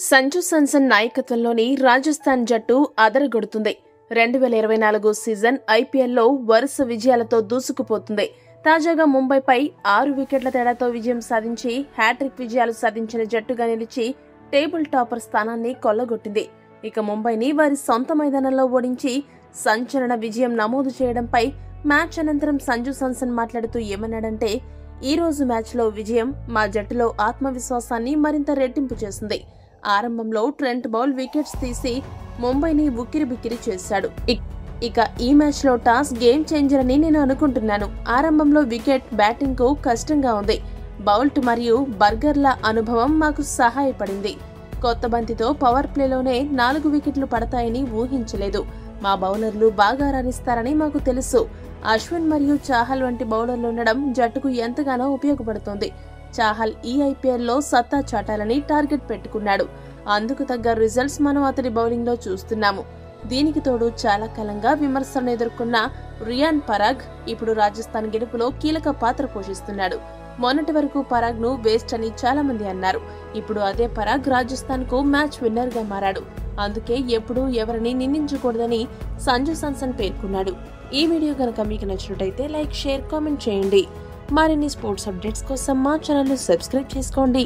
Sanju Samson నాయకత్వంలోని రాజస్థాన్ జట్టు అదరగొడుతుంది. 2024 season ఐపీఎల్లో వరుస విజయాలతో దూసుకుపోతుంది. తాజాగా ముంబైపై 6 వికెట్ల తేడాతో విజయం సాధించి హ్యాట్రిక్ విజయాలు సాధించిన జట్టుగా నిలిచి టేబుల్ టాపర్ స్థానాన్ని కొల్లగొట్టింది. ఇక ముంబైని వారి సొంత మైదానంలో ఓడించి సంచలన విజయం నమోదు చేయడంపై మ్యాచ్ అనంతరం సంజు సామ్సన్ మాట్లాడుతూ ఏమన్నాడంటే, ఈ రోజు మ్యాచ్లో విజయం మా జట్టులో ఆత్మవిశ్వాసాన్ని మరింత రెట్టింపు చేసింది. ఆరంభంలో ట్రెంట్ బౌల్ వికెట్స్ తీసి ముంబైని ఉక్కిరిబిక్కిరి చేశాడు. ఇక ఈ మ్యాచ్ లో టాస్ గేమ్ చేంజర్ అని నేను అనుకుంటున్నాను. ఆరంభంలో వికెట్ బ్యాటింగ్ కు కష్టంగా ఉంది. బౌల్ట్ మరియు బర్గర్ల అనుభవం మాకు సహాయపడింది. కొత్త బంతితో పవర్ ప్లేలోనే 4 వికెట్లు పడతాయని ఊహించలేదు. మా బౌలర్లు బాగా రాణిస్తారని మాకు తెలుసు. అశ్విన్ మరియు చాహల్ వంటి బౌలర్లు ఉండడం జట్టుకు ఎంతగానో ఉపయోగపడుతోంది. చాహల్ ఈ ఐపీఎల్లో సత్తా చాటాలని టార్గెట్ పెట్టుకున్నాడు. అందుకు తగ్గ రిజల్ట్స్ మనం అతడి బౌలింగ్ లో చూస్తున్నాము. దీనికి తోడు చాలా కాలంగా విమర్శలను ఎదుర్కొన్న రియాన్ పరాగ్ ఇప్పుడు రాజస్థాన్ గెలుపులో కీలక పాత్ర పోషిస్తున్నాడు. మొన్నటి వరకు పరాగ్ ను వేస్ట్ అని చాలా మంది అన్నారు. ఇప్పుడు అదే పరాగ్ రాజస్థాన్ కు మ్యాచ్ విన్నర్ గా మారాడు. అందుకే ఎప్పుడూ ఎవరిని నిందించకూడదని సంజు సామ్సన్ పేర్కొన్నాడు. ఈ వీడియో గనక మీకు నచ్చినట్లయితే లైక్, షేర్, కామెంట్ చేయండి. మరిన్ని స్పోర్ట్స్ అప్డేట్స్ కోసం మా ఛానల్ ను సబ్స్క్రైబ్ చేసుకోండి.